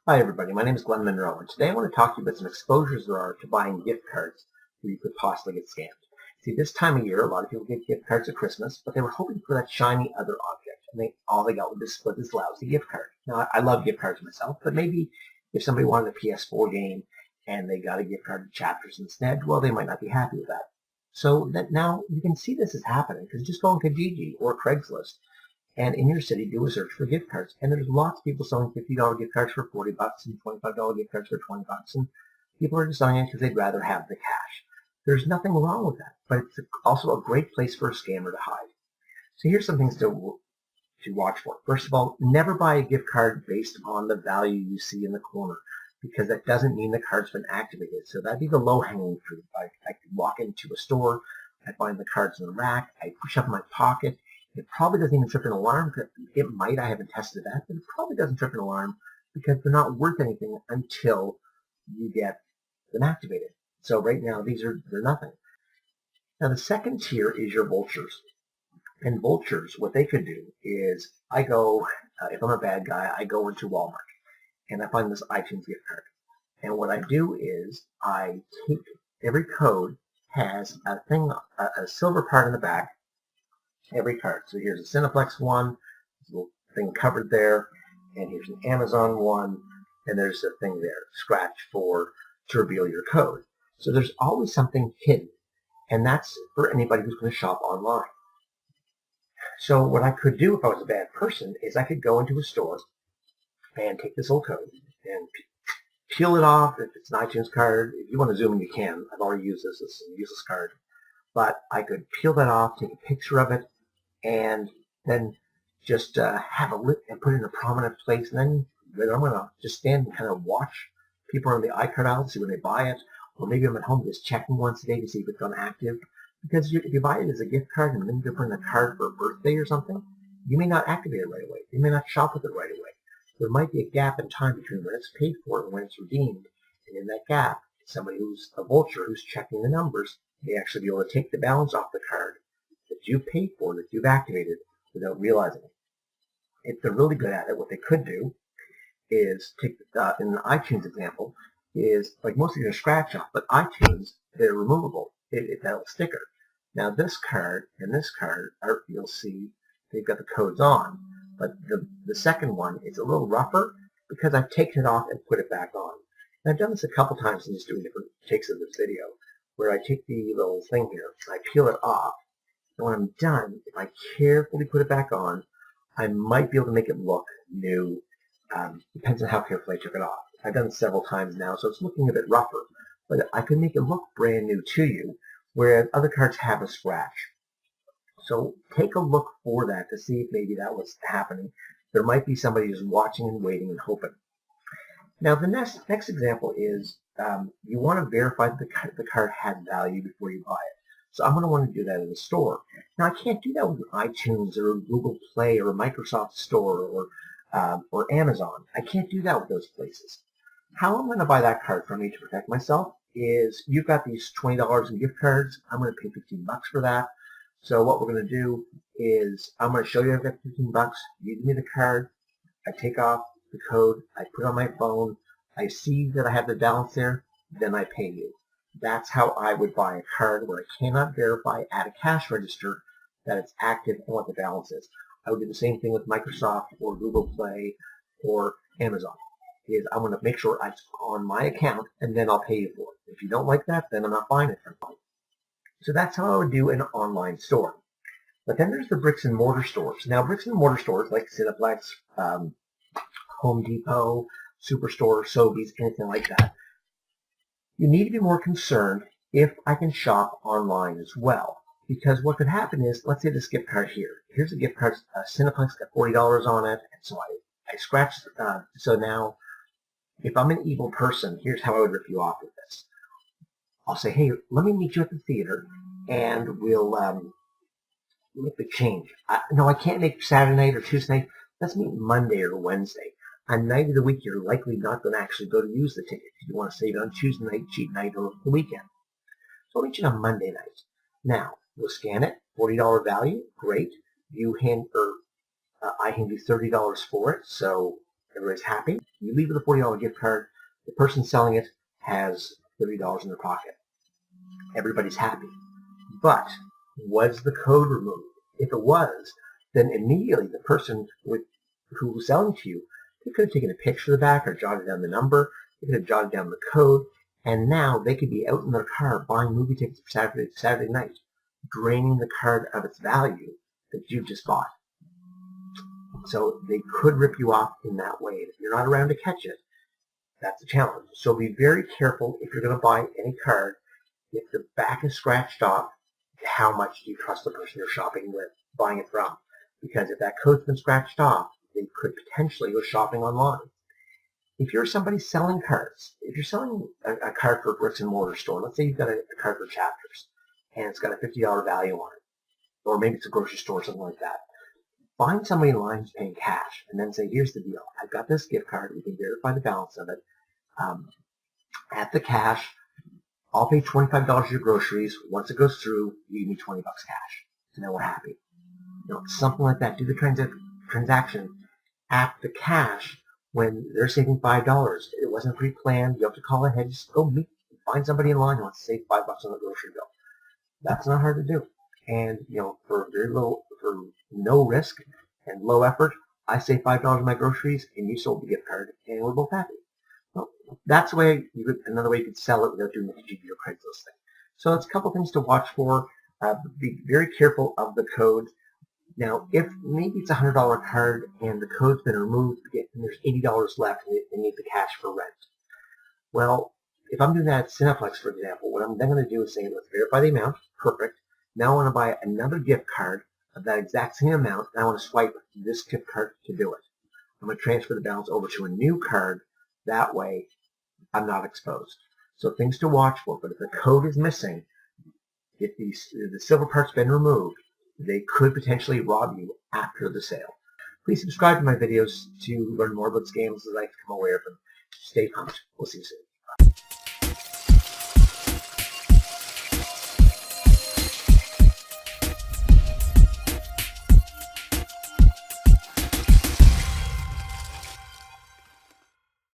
Hi everybody, my name is Glenn Monroe, and today I want to talk to you about some exposures there are to buying gift cards where you could possibly get scammed. See, this time of year, a lot of people get gift cards at Christmas, but they were hoping for that shiny other object, and all they got was this lousy gift card. Now, I love gift cards myself, but maybe if somebody wanted a PS4 game and they got a gift card to Chapters instead, well, they might not be happy with that. So that now you can see this is happening, because just go on Kijiji or Craigslist, and in your city, do a search for gift cards. And there's lots of people selling $50 gift cards for $40 and $25 gift cards for $20. And people are just selling it because they'd rather have the cash. There's nothing wrong with that, but it's also a great place for a scammer to hide. So here's some things to watch for. First of all, never buy a gift card based on the value you see in the corner, because that doesn't mean the card's been activated. So that'd be the low-hanging fruit. I could walk into a store, I find the cards in the rack, I push up in my pocket. It probably doesn't even trip an alarm. It might, I haven't tested that, but it probably doesn't trip an alarm because they're not worth anything until you get them activated. So right now, they're nothing. Now the second tier is your vultures. And vultures, what they could do is, if I'm a bad guy, I go into Walmart and I find this iTunes gift card. And what I do is I take every code has a silver part in the back. Every card. So here's a Cineplex one, a little thing covered there, and here's an Amazon one, and there's a thing there, scratch to reveal your code. So there's always something hidden, and that's for anybody who's going to shop online. So what I could do if I was a bad person is I could go into a store and take this old code and peel it off. If it's an iTunes card, if you want to zoom in, you can. I've already used this. This is a useless card. But I could peel that off, take a picture of it, and then just have a lit and put it in a prominent place. And then I'm going to just stand and kind of watch people on the iCard aisle, see when they buy it. Or maybe I'm at home just checking once a day to see if it's gone active. Because if you buy it as a gift card and then you put in a card for a birthday or something, you may not activate it right away. You may not shop with it right away. There might be a gap in time between when it's paid for and when it's redeemed. And in that gap, somebody who's a vulture who's checking the numbers may actually be able to take the balance off the card that you've paid for, that you've activated, without realizing it. If they're really good at it, what they could do is take, in the iTunes example, is like most of your scratch off, but iTunes, they're removable. It's that sticker. Now this card and this card, you'll see they've got the codes on, but the second one is a little rougher because I've taken it off and put it back on. And I've done this a couple times in just doing different takes of this video, where I take the little thing here, I peel it off, and when I'm done, if I carefully put it back on, I might be able to make it look new. Depends on how carefully I took it off. I've done it several times now, so it's looking a bit rougher, but I can make it look brand new to you, whereas other cards have a scratch. So take a look for that to see if maybe that was happening. There might be somebody who's watching and waiting and hoping. Now the next example is you want to verify that the card has value before you buy it. So I'm going to want to do that in the store. Now I can't do that with iTunes or Google Play or a Microsoft Store or Amazon. I can't do that with those places. How I'm going to buy that card from me to protect myself is you've got these $20 in gift cards. I'm going to pay 15 bucks for that. So what we're going to do is I'm going to show you I've got 15 bucks. You give me the card. I take off the code. I put it on my phone. I see that I have the balance there. Then I pay you. That's how I would buy a card where I cannot verify at a cash register that it's active and what the balance is. I would do the same thing with Microsoft or Google Play or Amazon. I'm going to make sure it's on my account and then I'll pay you for it. If you don't like that, then I'm not buying it from you. So that's how I would do an online store. But then there's the bricks and mortar stores. Now bricks and mortar stores like Cineplex, Home Depot, Superstore, Sobeys, anything like that. You need to be more concerned if I can shop online as well. Because what could happen is, let's say this gift card here. Here's a gift card, Cineplex got $40 on it, and so I scratched, so now, if I'm an evil person, here's how I would rip you off with this. I'll say, hey, let me meet you at the theater, and we'll make the change. No, I can't make Saturday night or Tuesday night. Let's meet Monday or Wednesday. A night of the week you're likely not going to actually go to use the ticket. You want to save it on Tuesday night, cheap night, or the weekend. So I'll meet you on Monday night. Now, we'll scan it, $40 value, great. I hand you $30 for it, so Everybody's happy. You leave with a $40 gift card. The person selling it has $30 in their pocket. Everybody's happy. But was the code removed? If it was, then immediately the person who was selling to you, they could have taken a picture of the back or jotted down the number. They could have jotted down the code. And now they could be out in their car buying movie tickets for Saturday night, draining the card of its value that you just bought. So they could rip you off in that way. If you're not around to catch it, that's a challenge. So be very careful if you're going to buy any card. If the back is scratched off, how much do you trust the person you're shopping with, buying it from? Because if that code's been scratched off, they could potentially go shopping online. If you're somebody selling cards, if you're selling a card for a bricks and mortar store, let's say you've got a card for Chapters, and it's got a $50 value on it, or maybe it's a grocery store or something like that. Find somebody in line who's paying cash, and then say, here's the deal. I've got this gift card. We can verify the balance of it. At the cash, I'll pay $25 for your groceries. Once it goes through, you give me $20 cash. So now we're happy. Something like that. Do the transaction at the cash when they're saving $5. It wasn't pre-planned. You have to call ahead. Just go find somebody in line who wants to save $5 on the grocery bill. That's not hard to do. And for no risk and low effort, I save $5 on my groceries, and you sold the gift card, and we're both happy. Well, that's another way you could sell it without doing the Kijiji or Craigslist thing. So that's a couple things to watch for. Be very careful of the code. Now, if maybe it's a $100 card and the code's been removed and there's $80 left and they need the cash for rent. Well, if I'm doing that at Cineplex, for example, what I'm then going to do is say, let's verify the amount. Perfect. Now I want to buy another gift card of that exact same amount, and I want to swipe this gift card to do it. I'm going to transfer the balance over to a new card. That way, I'm not exposed. So things to watch for, but if the code is missing, if the silver part's been removed, they could potentially rob you after the sale. Please subscribe to my videos to learn more about scams as I come aware of them. Stay pumped. We'll see you soon.